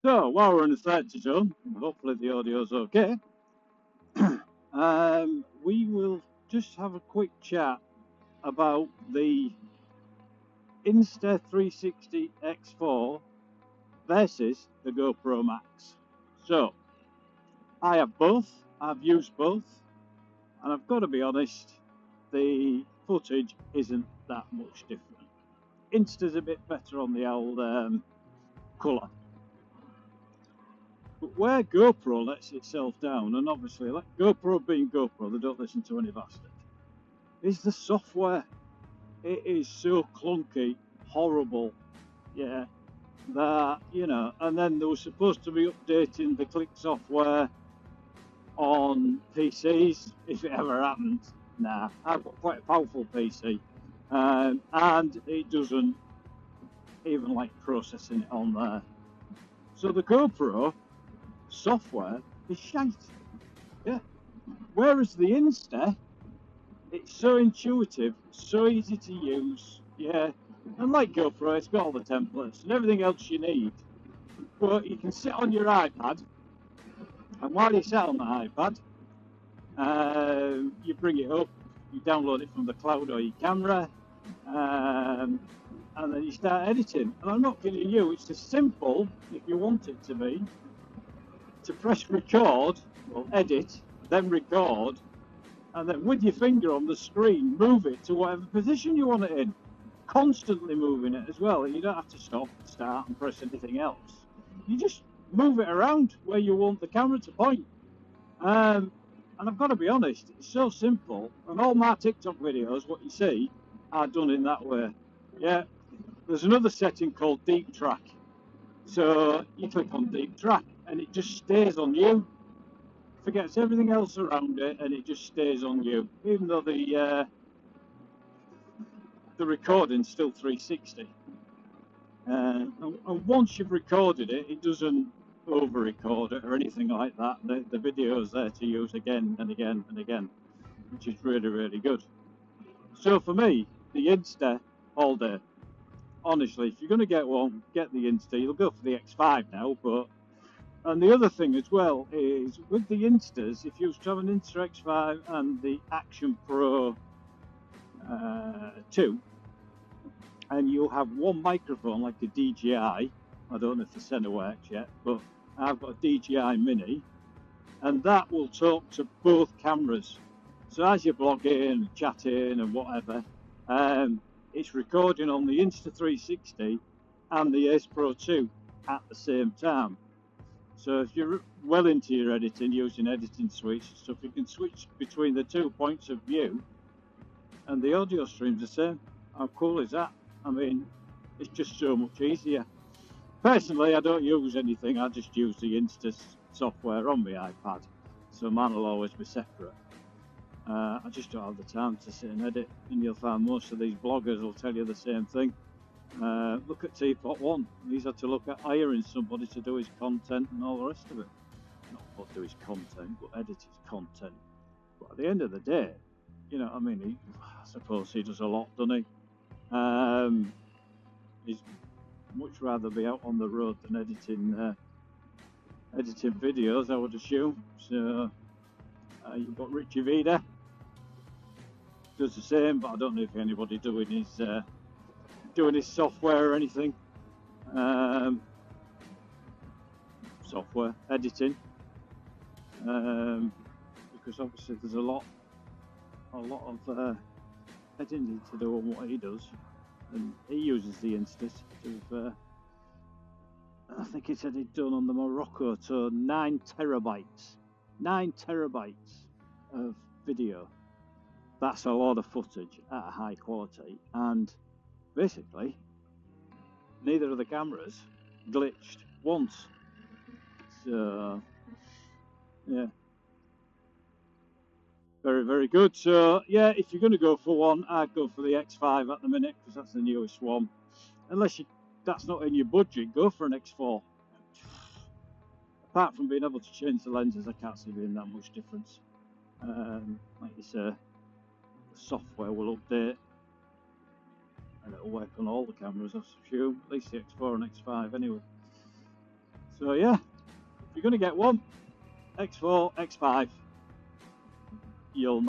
So while we're in the 30 zone, hopefully the audio's okay. We will just have a quick chat about the Insta360 X4 versus the GoPro Max. So I have both, I've used both, and I've got to be honest, the footage isn't that much different. Insta's a bit better on the old colour. But where GoPro lets itself down, and obviously like GoPro being GoPro, they don't listen to any bastard, is the software. It is so clunky, horrible, yeah, that, you know, and then they were supposed to be updating the Click software on PCs, if it ever happened. Nah, I've got quite a powerful PC, and it doesn't even like processing it on there. So the GoPro software is shite, yeah. Whereas the Insta, it's so intuitive, so easy to use, yeah. And like GoPro, it's got all the templates and everything else you need. But you can sit on your iPad, and while you sit on the iPad, you bring it up, you download it from the cloud or your camera, and then you start editing. And I'm not kidding you, it's as simple, if you want it to be, to press record, well, edit, then record, and then with your finger on the screen, move it to whatever position you want it in. Constantly moving it as well. You don't have to stop, start, and press anything else. You just move it around where you want the camera to point. And I've got to be honest, it's so simple. And all my TikTok videos, what you see, are done in that way. Yeah. There's another setting called Deep Track. So you click on Deep Track, and it just stays on you. Forgets everything else around it, and it just stays on you, even though the recording's still 360. And once you've recorded it, it doesn't over-record it or anything like that. The video's there to use again and again and again, which is really, really good. So for me, the Insta all day. Honestly, if you're going to get one, get the Insta. You'll go for the X5 now, but... And the other thing as well is, with the Instas, if you have an Insta X5 and the Action Pro 2, and you'll have one microphone like a DJI. I don't know if the center works yet, but I've got a DJI Mini, and that will talk to both cameras. So as you're blogging, chatting, and whatever, it's recording on the Insta360 and the Ace Pro 2 at the same time. So if you're well into your editing, using editing suites and stuff, you can switch between the 2 points of view, and the audio stream's the same. How cool is that? I mean, it's just so much easier. Personally, I don't use anything. I just use the Insta software on my iPad, so mine will always be separate. I just don't have the time to sit and edit, and you'll find most of these bloggers will tell you the same thing. Look at Teapot One. He's had to look at hiring somebody to do his content and all the rest of it. Not do his content, but edit his content. But at the end of the day, you know, I mean, I suppose he does a lot, doesn't he? He's much rather be out on the road than editing videos, I would assume. So you've got Richie Vida, does the same, but I don't know if anybody doing his software or anything. Software editing, because obviously there's a lot of editing to do on what he does, and he uses the Instas to. I think he said he'd done on the Morocco to 9 terabytes of video. That's a lot of footage at a high quality, and basically neither of the cameras glitched once. So yeah, very, very good. So yeah, if you're going to go for one, I'd go for the X5 at the minute, because that's the newest one. Unless that's not in your budget, go for an X4. Apart from being able to change the lenses, I can't see being that much difference. Like you say, the software will update, and it'll work on all the cameras, I assume. At least the X4 and X5 anyway. So yeah, if you're going to get one, X4, X5, you'll